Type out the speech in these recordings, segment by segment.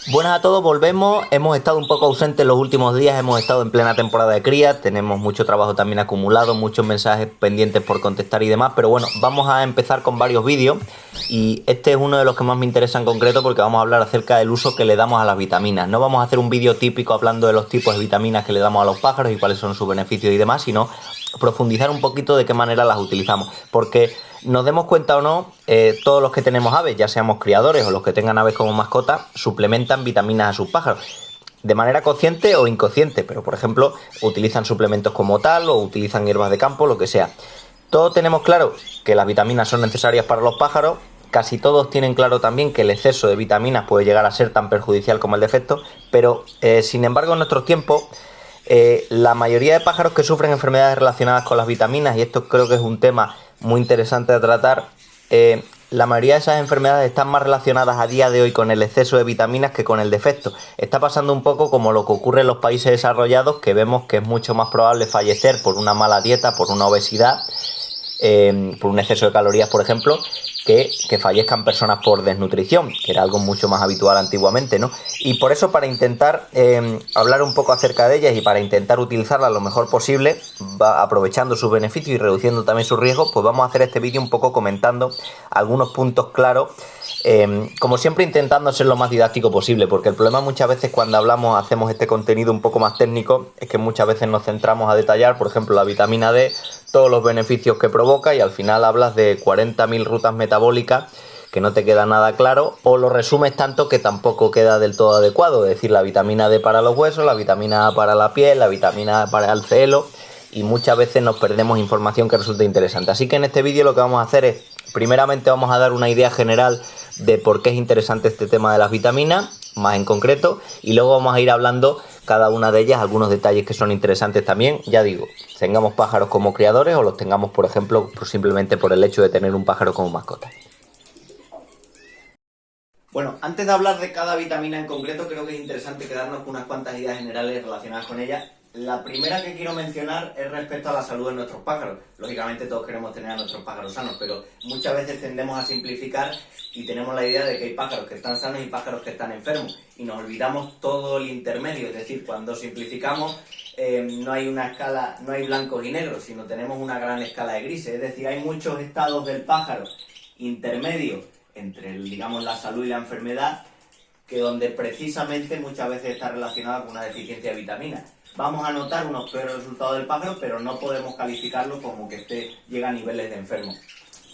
Buenas a todos, volvemos. Hemos estado un poco ausentes los últimos días, hemos estado en plena temporada de cría, tenemos mucho trabajo también acumulado, muchos mensajes pendientes por contestar y demás, pero bueno, vamos a empezar con varios vídeos y este es uno de los que más me interesa en concreto porque vamos a hablar acerca del uso que le damos a las vitaminas. No vamos a hacer un vídeo típico hablando de los tipos de vitaminas que le damos a los pájaros y cuáles son sus beneficios y demás, sino profundizar un poquito de qué manera las utilizamos, porque nos demos cuenta o no, todos los que tenemos aves, ya seamos criadores o los que tengan aves como mascota, suplementan vitaminas a sus pájaros. De manera consciente o inconsciente, pero por ejemplo, utilizan suplementos como tal o utilizan hierbas de campo, lo que sea. Todos tenemos claro que las vitaminas son necesarias para los pájaros, casi todos tienen claro también que el exceso de vitaminas puede llegar a ser tan perjudicial como el defecto, pero sin embargo en nuestros tiempos la mayoría de pájaros que sufren enfermedades relacionadas con las vitaminas, y esto creo que es un tema muy interesante de tratar, la mayoría de esas enfermedades están más relacionadas a día de hoy con el exceso de vitaminas que con el defecto. Está pasando un poco como lo que ocurre en los países desarrollados, que vemos que es mucho más probable fallecer por una mala dieta, por una obesidad, por un exceso de calorías, por ejemplo, que fallezcan personas por desnutrición, que era algo mucho más habitual antiguamente, ¿no? Y por eso, para intentar hablar un poco acerca de ellas y para intentar utilizarlas lo mejor posible, aprovechando sus beneficios y reduciendo también sus riesgos, pues vamos a hacer este vídeo un poco comentando algunos puntos claros, como siempre intentando ser lo más didáctico posible, porque el problema muchas veces cuando hacemos este contenido un poco más técnico, es que muchas veces nos centramos a detallar, por ejemplo, la vitamina D, todos los beneficios que provoca y al final hablas de 40.000 rutas metabólicas que no te queda nada claro o lo resumes tanto que tampoco queda del todo adecuado, es decir, la vitamina D para los huesos, la vitamina A para la piel, la vitamina A para el celo y muchas veces nos perdemos información que resulta interesante. Así que en este vídeo lo que vamos a hacer es, primeramente vamos a dar una idea general de por qué es interesante este tema de las vitaminas, más en concreto, y luego vamos a ir hablando cada una de ellas, algunos detalles que son interesantes también, ya digo, tengamos pájaros como criadores o los tengamos, por ejemplo, simplemente por el hecho de tener un pájaro como mascota. Bueno, antes de hablar de cada vitamina en concreto, creo que es interesante quedarnos con unas cuantas ideas generales relacionadas con ella. La primera que quiero mencionar es respecto a la salud de nuestros pájaros. Lógicamente todos queremos tener a nuestros pájaros sanos, pero muchas veces tendemos a simplificar y tenemos la idea de que hay pájaros que están sanos y pájaros que están enfermos. Y nos olvidamos todo el intermedio, es decir, cuando simplificamos no hay una escala, no hay blancos y negros, sino tenemos una gran escala de grises. Es decir, hay muchos estados del pájaro intermedios entre, digamos, la salud y la enfermedad, que donde precisamente muchas veces está relacionada con una deficiencia de vitaminas. Vamos a notar unos peores resultados del pájaro, pero no podemos calificarlo como que llega a niveles de enfermo.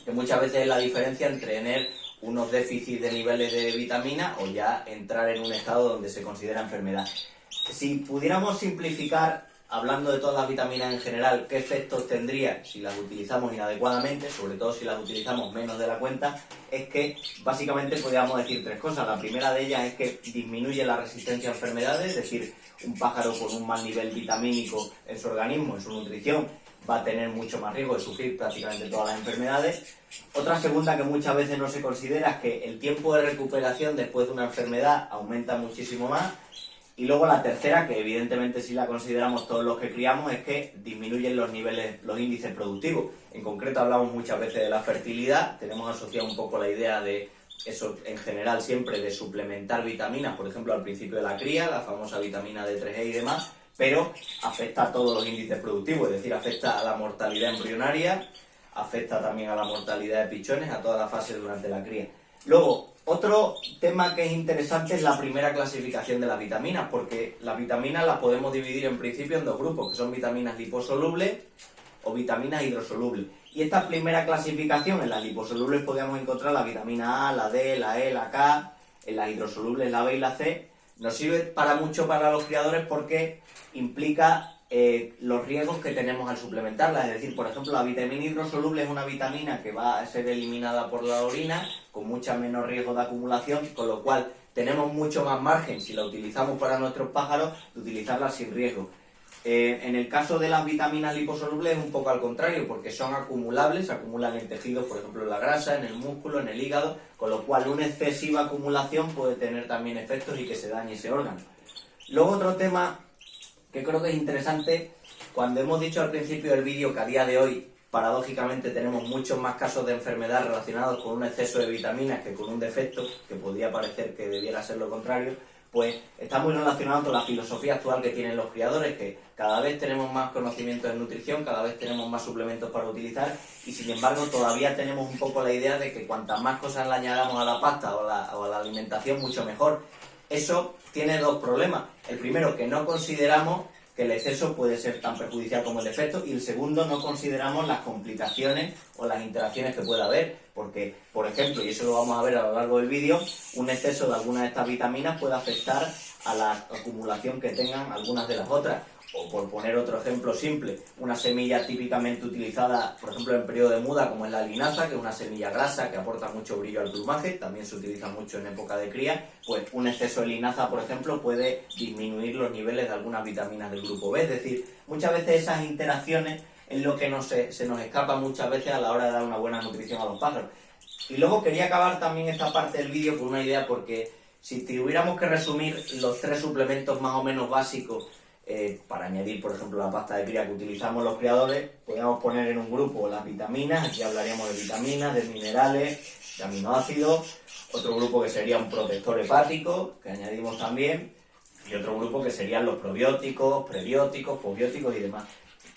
Que muchas veces es la diferencia entre tener unos déficits de niveles de vitamina o ya entrar en un estado donde se considera enfermedad. Si pudiéramos simplificar, hablando de todas las vitaminas en general, qué efectos tendría si las utilizamos inadecuadamente, sobre todo si las utilizamos menos de la cuenta, es que básicamente podríamos decir tres cosas. La primera de ellas es que disminuye la resistencia a enfermedades, es decir, un pájaro con un mal nivel vitamínico en su organismo, en su nutrición, va a tener mucho más riesgo de sufrir prácticamente todas las enfermedades. Otra segunda que muchas veces no se considera es que el tiempo de recuperación después de una enfermedad aumenta muchísimo más. Y luego la tercera, que evidentemente sí la consideramos todos los que criamos, es que disminuyen los niveles, los índices productivos. En concreto hablamos muchas veces de la fertilidad, tenemos asociado un poco la idea de eso en general siempre, de suplementar vitaminas, por ejemplo al principio de la cría, la famosa vitamina D3E y demás, pero afecta a todos los índices productivos, es decir, afecta a la mortalidad embrionaria, afecta también a la mortalidad de pichones, a toda la fase durante la cría. Luego, otro tema que es interesante es la primera clasificación de las vitaminas, porque las vitaminas las podemos dividir en principio en dos grupos, que son vitaminas liposolubles o vitaminas hidrosolubles. Y esta primera clasificación, en las liposolubles podemos encontrar la vitamina A, la D, la E, la K, en las hidrosolubles la B y la C. Nos sirve para mucho para los criadores porque implica los riesgos que tenemos al suplementarla. Es decir, por ejemplo, la vitamina hidrosoluble es una vitamina que va a ser eliminada por la orina con mucha menos riesgo de acumulación, con lo cual tenemos mucho más margen, si la utilizamos para nuestros pájaros, de utilizarla sin riesgo. En el caso de las vitaminas liposolubles es un poco al contrario, porque son acumulables, se acumulan en tejidos, por ejemplo en la grasa, en el músculo, en el hígado, con lo cual una excesiva acumulación puede tener también efectos y que se dañe ese órgano. Luego otro tema que creo que es interesante, cuando hemos dicho al principio del vídeo que a día de hoy paradójicamente tenemos muchos más casos de enfermedad relacionados con un exceso de vitaminas que con un defecto, que podría parecer que debiera ser lo contrario, Pues está muy relacionado con la filosofía actual que tienen los criadores, que cada vez tenemos más conocimientos en nutrición, cada vez tenemos más suplementos para utilizar y sin embargo todavía tenemos un poco la idea de que cuantas más cosas le añadamos a la pasta o a la alimentación, mucho mejor. Eso tiene dos problemas. El primero, que no consideramos que el exceso puede ser tan perjudicial como el efecto, y el segundo, no consideramos las complicaciones o las interacciones que pueda haber, porque, por ejemplo, y eso lo vamos a ver a lo largo del vídeo, un exceso de algunas de estas vitaminas puede afectar a la acumulación que tengan algunas de las otras. O por poner otro ejemplo simple, una semilla típicamente utilizada, por ejemplo, en periodo de muda, como es la linaza, que es una semilla grasa que aporta mucho brillo al plumaje, también se utiliza mucho en época de cría, pues un exceso de linaza, por ejemplo, puede disminuir los niveles de algunas vitaminas del grupo B. Es decir, muchas veces esas interacciones es lo que se nos escapa muchas veces a la hora de dar una buena nutrición a los pájaros. Y luego quería acabar también esta parte del vídeo con una idea, porque si tuviéramos que resumir los 3 suplementos más o menos básicos para añadir, por ejemplo, la pasta de cría que utilizamos los criadores, podríamos poner en un grupo las vitaminas, aquí hablaríamos de vitaminas, de minerales, de aminoácidos, otro grupo que sería un protector hepático, que añadimos también, y otro grupo que serían los probióticos, prebióticos, posbióticos y demás.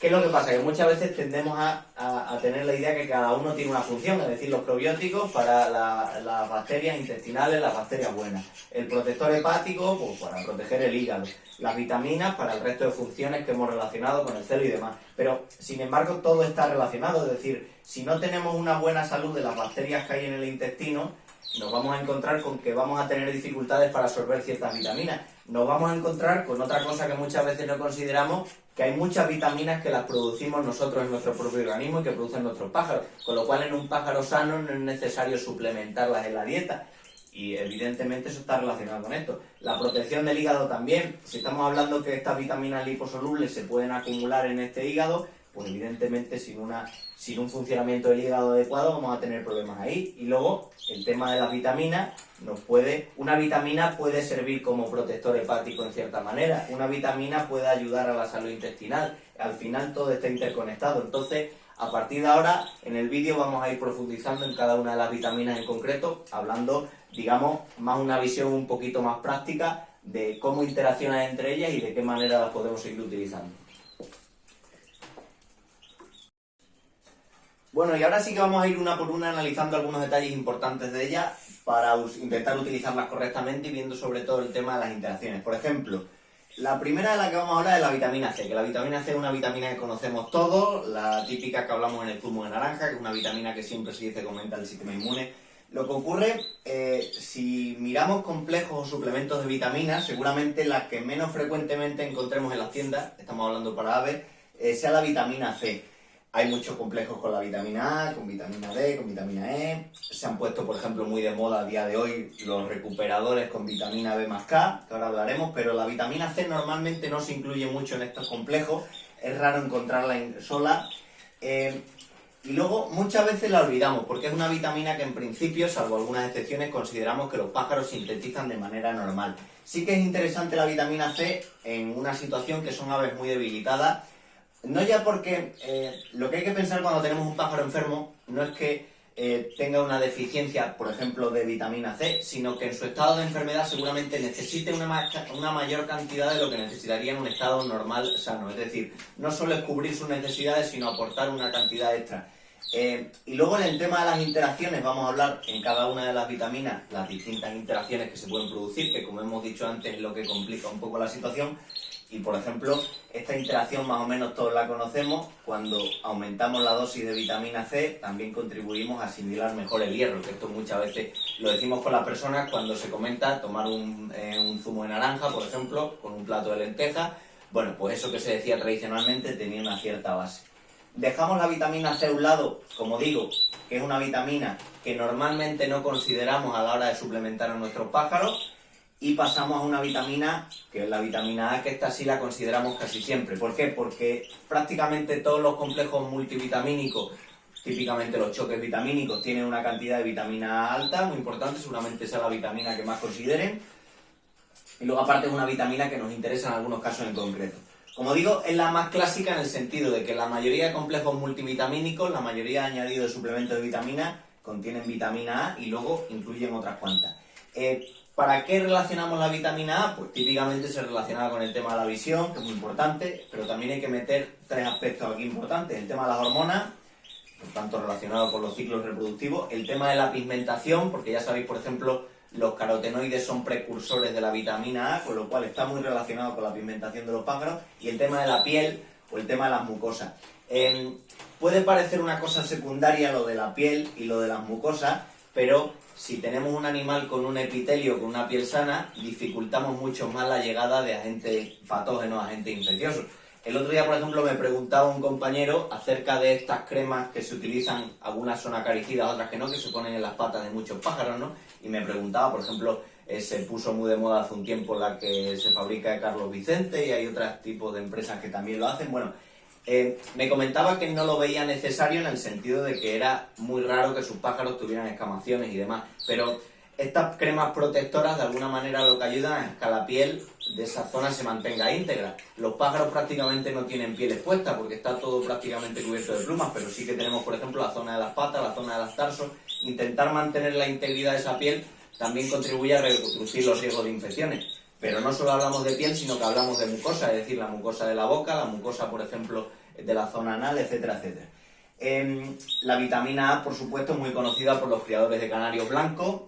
¿Qué es lo que pasa? Que muchas veces tendemos a tener la idea que cada uno tiene una función, es decir, los probióticos para las bacterias intestinales, las bacterias buenas, el protector hepático pues, para proteger el hígado, las vitaminas para el resto de funciones que hemos relacionado con el celo y demás. Pero, sin embargo, todo está relacionado, es decir, si no tenemos una buena salud de las bacterias que hay en el intestino, nos vamos a encontrar con que vamos a tener dificultades para absorber ciertas vitaminas. Nos vamos a encontrar con otra cosa que muchas veces no consideramos, que hay muchas vitaminas que las producimos nosotros en nuestro propio organismo y que producen nuestros pájaros, con lo cual en un pájaro sano no es necesario suplementarlas en la dieta. Y evidentemente eso está relacionado con esto. La protección del hígado también. Si estamos hablando que estas vitaminas liposolubles se pueden acumular en este hígado, pues evidentemente sin un funcionamiento del hígado adecuado vamos a tener problemas ahí. Y luego el tema de las vitaminas, una vitamina puede servir como protector hepático en cierta manera, una vitamina puede ayudar a la salud intestinal, al final todo está interconectado. Entonces, a partir de ahora, en el vídeo vamos a ir profundizando en cada una de las vitaminas en concreto, hablando, digamos, más una visión un poquito más práctica de cómo interaccionan entre ellas y de qué manera las podemos seguir utilizando. Bueno, y ahora sí que vamos a ir una por una analizando algunos detalles importantes de ellas para intentar utilizarlas correctamente y viendo sobre todo el tema de las interacciones. Por ejemplo, la primera de la que vamos a hablar es la vitamina C, que la vitamina C es una vitamina que conocemos todos, la típica que hablamos en el zumo de naranja, que es una vitamina que siempre se dice que aumenta el sistema inmune. Lo que ocurre, si miramos complejos o suplementos de vitaminas, seguramente la que menos frecuentemente encontremos en las tiendas, estamos hablando para aves, sea la vitamina C. Hay muchos complejos con la vitamina A, con vitamina D, con vitamina E. Se han puesto, por ejemplo, muy de moda a día de hoy los recuperadores con vitamina B más K, que ahora hablaremos, pero la vitamina C normalmente no se incluye mucho en estos complejos. Es raro encontrarla sola. Y luego, muchas veces la olvidamos, porque es una vitamina que en principio, salvo algunas excepciones, consideramos que los pájaros sintetizan de manera normal. Sí que es interesante la vitamina C en una situación que son aves muy debilitadas. No ya porque lo que hay que pensar cuando tenemos un pájaro enfermo no es que tenga una deficiencia, por ejemplo, de vitamina C, sino que en su estado de enfermedad seguramente necesite una mayor cantidad de lo que necesitaría en un estado normal sano. Es decir, no solo es cubrir sus necesidades, sino aportar una cantidad extra. Y luego en el tema de las interacciones vamos a hablar en cada una de las vitaminas las distintas interacciones que se pueden producir, que como hemos dicho antes es lo que complica un poco la situación. Y por ejemplo, esta interacción más o menos todos la conocemos. Cuando aumentamos la dosis de vitamina C, también contribuimos a asimilar mejor el hierro, que esto muchas veces lo decimos con las personas cuando se comenta tomar un zumo de naranja, por ejemplo, con un plato de lentejas. Bueno, pues eso que se decía tradicionalmente tenía una cierta base. Dejamos la vitamina C a un lado, como digo, que es una vitamina que normalmente no consideramos a la hora de suplementar a nuestros pájaros, y pasamos a una vitamina, que es la vitamina A, que esta sí la consideramos casi siempre. ¿Por qué? Porque prácticamente todos los complejos multivitamínicos, típicamente los choques vitamínicos, tienen una cantidad de vitamina A alta, muy importante, seguramente sea la vitamina que más consideren. Y luego aparte es una vitamina que nos interesa en algunos casos en concreto. Como digo, es la más clásica en el sentido de que la mayoría de complejos multivitamínicos, la mayoría añadidos de suplementos de vitamina, contienen vitamina A y luego incluyen otras cuantas. ¿Para qué relacionamos la vitamina A? Pues típicamente se relaciona con el tema de la visión, que es muy importante, pero también hay que meter 3 aspectos aquí importantes. El tema de las hormonas, por tanto relacionado con los ciclos reproductivos. El tema de la pigmentación, porque ya sabéis, por ejemplo, los carotenoides son precursores de la vitamina A, con lo cual está muy relacionado con la pigmentación de los pájaros. Y el tema de la piel o el tema de las mucosas. Puede parecer una cosa secundaria lo de la piel y lo de las mucosas, pero si tenemos un animal con un epitelio, con una piel sana, dificultamos mucho más la llegada de agentes patógenos, agentes infecciosos. El otro día, por ejemplo, me preguntaba un compañero acerca de estas cremas que se utilizan, algunas son acaricidas, otras que no, que se ponen en las patas de muchos pájaros, ¿no? Y me preguntaba, por ejemplo, se puso muy de moda hace un tiempo la que se fabrica de Carlos Vicente y hay otros tipos de empresas que también lo hacen. Bueno, me comentaba que no lo veía necesario en el sentido de que era muy raro que sus pájaros tuvieran escamaciones y demás, pero estas cremas protectoras de alguna manera lo que ayudan es que la piel de esa zona se mantenga íntegra. Los pájaros prácticamente no tienen piel expuesta porque está todo prácticamente cubierto de plumas, pero sí que tenemos, por ejemplo, la zona de las patas, la zona de los tarsos. Intentar mantener la integridad de esa piel también contribuye a reducir los riesgos de infecciones. Pero no solo hablamos de piel, sino que hablamos de mucosa, es decir, la mucosa de la boca, la mucosa, por ejemplo, de la zona anal, etcétera, etcétera. La vitamina A, por supuesto, es muy conocida por los criadores de canarios blancos,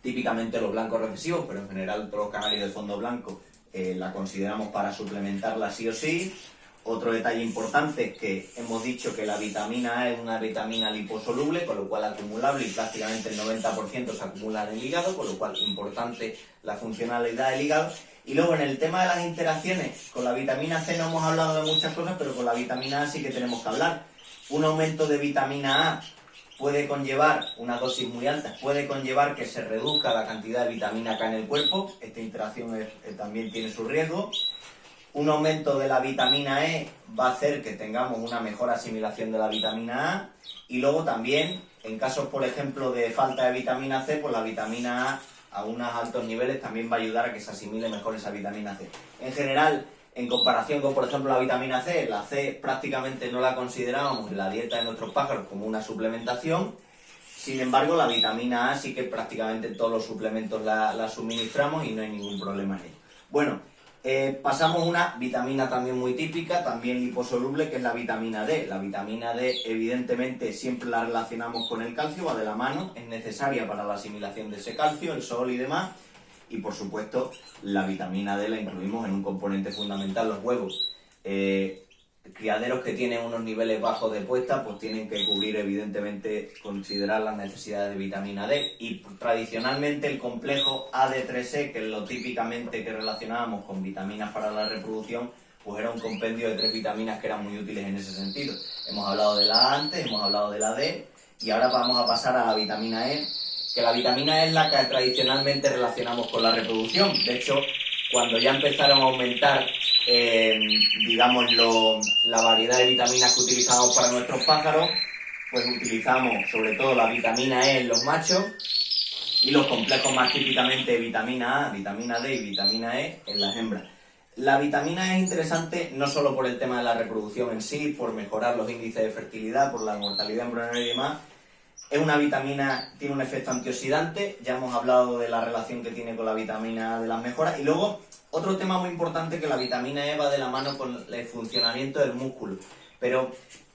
típicamente los blancos recesivos, pero en general todos los canarios de fondo blanco la consideramos para suplementarla sí o sí. Otro detalle importante es que hemos dicho que la vitamina A es una vitamina liposoluble, con lo cual acumulable y prácticamente el 90% se acumula en el hígado, con lo cual importante la funcionalidad del hígado. Y luego en el tema de las interacciones, con la vitamina C no hemos hablado de muchas cosas, pero con la vitamina A sí que tenemos que hablar. Un aumento de vitamina A puede conllevar una dosis muy alta, puede conllevar que se reduzca la cantidad de vitamina K en el cuerpo. Esta interacción también tiene su riesgo. Un aumento de la vitamina E va a hacer que tengamos una mejor asimilación de la vitamina A. Y luego también, en casos, por ejemplo, de falta de vitamina C, pues la vitamina A unos altos niveles también va a ayudar a que se asimile mejor esa vitamina C. En general, en comparación con, por ejemplo, la vitamina C, la C prácticamente no la considerábamos en la dieta de nuestros pájaros como una suplementación. Sin embargo, la vitamina A sí que prácticamente todos los suplementos la suministramos y no hay ningún problema en ello. Bueno, pasamos a una vitamina también muy típica, también liposoluble, que es la vitamina D. La vitamina D, evidentemente, siempre la relacionamos con el calcio, va de la mano, es necesaria para la asimilación de ese calcio, el sol y demás. Y, por supuesto, la vitamina D la incluimos en un componente fundamental, los huevos. Criaderos que tienen unos niveles bajos de puesta, pues tienen que cubrir, evidentemente, considerar las necesidades de vitamina D. Y tradicionalmente el complejo AD3E, que es lo típicamente que relacionábamos con vitaminas para la reproducción, pues era un compendio de 3 vitaminas que eran muy útiles en ese sentido. Hemos hablado de la A antes, hemos hablado de la D, y ahora vamos a pasar a la vitamina E, que la vitamina E es la que tradicionalmente relacionamos con la reproducción. De hecho, cuando ya empezaron a aumentar digamos, la variedad de vitaminas que utilizamos para nuestros pájaros, pues utilizamos sobre todo la vitamina E en los machos y los complejos más típicamente de vitamina A, vitamina D y vitamina E en las hembras. La vitamina E es interesante no solo por el tema de la reproducción en sí, por mejorar los índices de fertilidad, por la mortalidad embrionaria y demás. Es una vitamina, tiene un efecto antioxidante, ya hemos hablado de la relación que tiene con la vitamina A de las mejoras. Y luego, otro tema muy importante, que la vitamina E va de la mano con el funcionamiento del músculo. Pero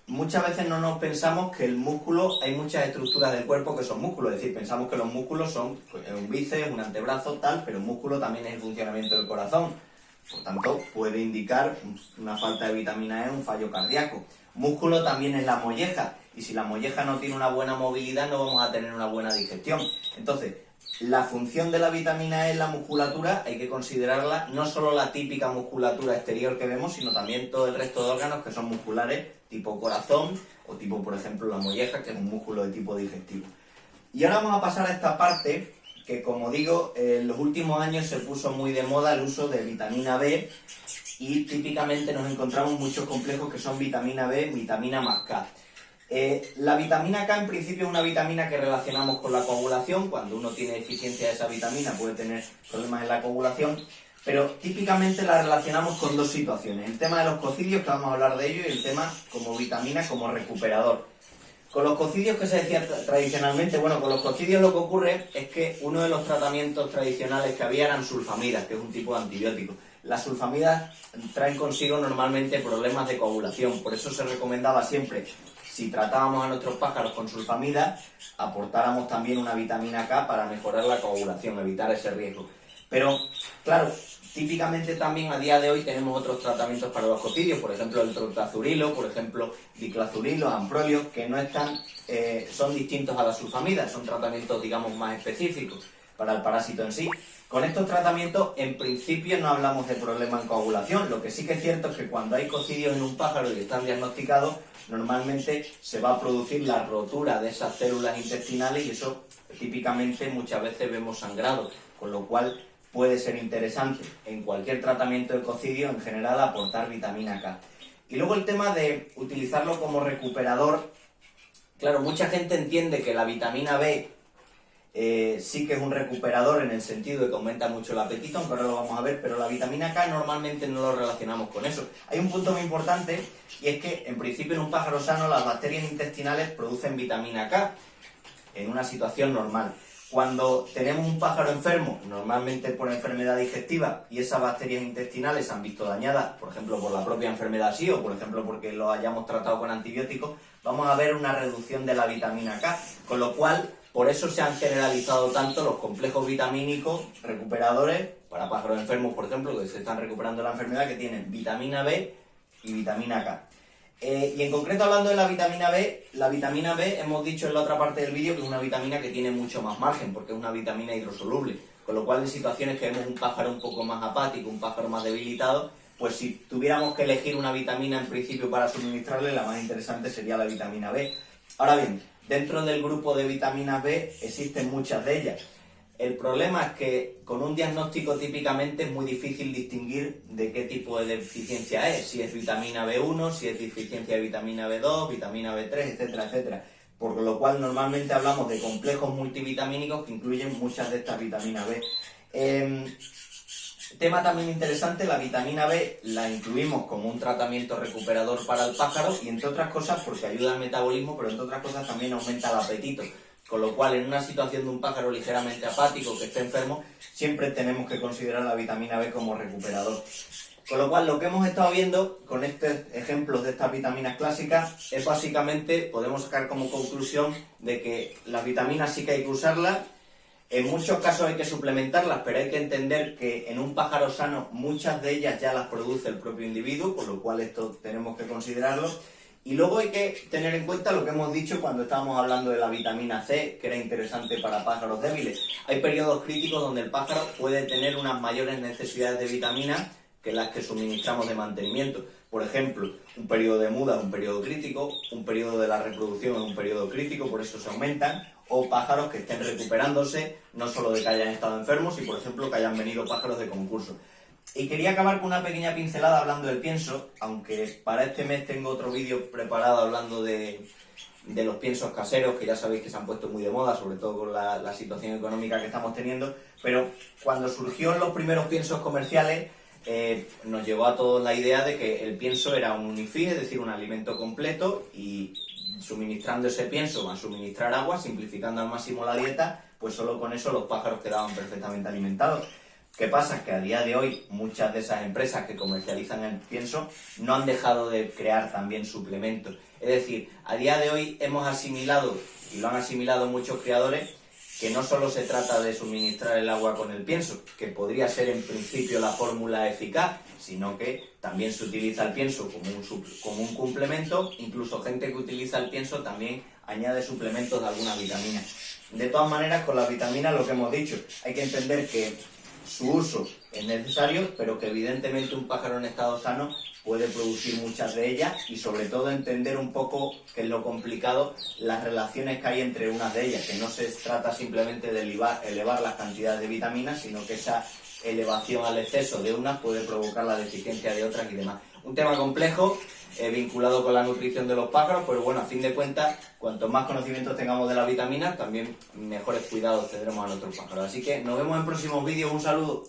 muchas veces no nos pensamos que el músculo, hay muchas estructuras del cuerpo que son músculos. Es decir, pensamos que los músculos son un bíceps, un antebrazo, tal, pero el músculo también es el funcionamiento del corazón. Por tanto, puede indicar una falta de vitamina E, un fallo cardíaco. Músculo también es la molleja. Y si la molleja no tiene una buena movilidad, no vamos a tener una buena digestión. Entonces, la función de la vitamina E en la musculatura hay que considerarla no solo la típica musculatura exterior que vemos, sino también todo el resto de órganos que son musculares, tipo corazón o tipo, por ejemplo, la molleja, que es un músculo de tipo digestivo. Y ahora vamos a pasar a esta parte que, como digo, en los últimos años se puso muy de moda el uso de vitamina B y típicamente nos encontramos muchos complejos que son vitamina B, vitamina más K. La vitamina K en principio es una vitamina que relacionamos con la coagulación. Cuando uno tiene deficiencia de esa vitamina puede tener problemas en la coagulación, pero típicamente la relacionamos con dos situaciones: el tema de los cocidios, que vamos a hablar de ello, y el tema como vitamina como recuperador. Con los cocidios que se decía tradicionalmente, bueno, con los cocidios lo que ocurre es que uno de los tratamientos tradicionales que había eran sulfamidas, que es un tipo de antibiótico. Las sulfamidas traen consigo normalmente problemas de coagulación, por eso se recomendaba siempre, si tratábamos a nuestros pájaros con sulfamidas, aportáramos también una vitamina K para mejorar la coagulación, evitar ese riesgo. Pero, claro, típicamente también a día de hoy tenemos otros tratamientos para los cocidios, por ejemplo el troctazurilo, por ejemplo diclazurilo, amprolio, que no están, son distintos a las sulfamidas, son tratamientos digamos más específicos para el parásito en sí. Con estos tratamientos en principio no hablamos de problema en coagulación, lo que sí que es cierto es que cuando hay cocidios en un pájaro y están diagnosticados, normalmente se va a producir la rotura de esas células intestinales y eso típicamente muchas veces vemos sangrado, con lo cual puede ser interesante en cualquier tratamiento de cocidio en general aportar vitamina K. Y luego el tema de utilizarlo como recuperador. Claro, mucha gente entiende que la vitamina B sí que es un recuperador en el sentido de que aumenta mucho el apetito, aunque ahora lo vamos a ver, pero la vitamina K normalmente no lo relacionamos con eso. Hay un punto muy importante y es que en principio en un pájaro sano las bacterias intestinales producen vitamina K en una situación normal. Cuando tenemos un pájaro enfermo, normalmente por enfermedad digestiva, y esas bacterias intestinales se han visto dañadas, por ejemplo por la propia enfermedad sí, o por ejemplo porque lo hayamos tratado con antibióticos, vamos a ver una reducción de la vitamina K, con lo cual, por eso se han generalizado tanto los complejos vitamínicos recuperadores para pájaros enfermos, por ejemplo, que se están recuperando de la enfermedad, que tienen vitamina B y vitamina K. Y en concreto hablando de la vitamina B hemos dicho en la otra parte del vídeo que es una vitamina que tiene mucho más margen, porque es una vitamina hidrosoluble, con lo cual en situaciones que vemos un pájaro un poco más apático, un pájaro más debilitado, pues si tuviéramos que elegir una vitamina en principio para suministrarle, la más interesante sería la vitamina B. Ahora bien, dentro del grupo de vitaminas B existen muchas de ellas. El problema es que con un diagnóstico típicamente es muy difícil distinguir de qué tipo de deficiencia es, si es vitamina B1, si es deficiencia de vitamina B2, vitamina B3, etcétera, etcétera. Por lo cual normalmente hablamos de complejos multivitamínicos que incluyen muchas de estas vitaminas B. Tema también interesante, la vitamina B la incluimos como un tratamiento recuperador para el pájaro y entre otras cosas porque ayuda al metabolismo, pero entre otras cosas también aumenta el apetito. Con lo cual, en una situación de un pájaro ligeramente apático que esté enfermo, siempre tenemos que considerar la vitamina B como recuperador. Con lo cual, lo que hemos estado viendo con estos ejemplos de estas vitaminas clásicas es básicamente, podemos sacar como conclusión de que las vitaminas sí que hay que usarlas, en muchos casos hay que suplementarlas, pero hay que entender que en un pájaro sano muchas de ellas ya las produce el propio individuo, con lo cual esto tenemos que considerarlo. Y luego hay que tener en cuenta lo que hemos dicho cuando estábamos hablando de la vitamina C, que era interesante para pájaros débiles. Hay periodos críticos donde el pájaro puede tener unas mayores necesidades de vitaminas que las que suministramos de mantenimiento. Por ejemplo, un periodo de muda es un periodo crítico, un periodo de la reproducción es un periodo crítico, por eso se aumentan, o pájaros que estén recuperándose, no solo de que hayan estado enfermos, y por ejemplo que hayan venido pájaros de concurso. Y quería acabar con una pequeña pincelada hablando del pienso, aunque para este mes tengo otro vídeo preparado hablando de los piensos caseros, que ya sabéis que se han puesto muy de moda, sobre todo con la situación económica que estamos teniendo, pero cuando surgieron los primeros piensos comerciales, nos llegó a todos la idea de que el pienso era un unifeed, es decir, un alimento completo, y suministrando ese pienso a suministrar agua, simplificando al máximo la dieta, pues solo con eso los pájaros quedaban perfectamente alimentados. ¿Qué pasa? Que a día de hoy muchas de esas empresas que comercializan el pienso no han dejado de crear también suplementos. Es decir, a día de hoy hemos asimilado, y lo han asimilado muchos criadores, que no solo se trata de suministrar el agua con el pienso, que podría ser en principio la fórmula eficaz, sino que también se utiliza el pienso como un complemento, incluso gente que utiliza el pienso también añade suplementos de alguna vitamina. De todas maneras, con las vitaminas lo que hemos dicho, hay que entender que su uso es necesario, pero que evidentemente un pájaro en estado sano puede producir muchas de ellas y sobre todo entender un poco, que es lo complicado, las relaciones que hay entre unas de ellas, que no se trata simplemente de elevar las cantidades de vitaminas, sino que esa elevación al exceso de unas puede provocar la deficiencia de otras y demás. Un tema complejo, vinculado con la nutrición de los pájaros, pero bueno, a fin de cuentas, cuanto más conocimientos tengamos de las vitaminas, también mejores cuidados tendremos a nuestros pájaros. Así que nos vemos en próximos vídeos, un saludo.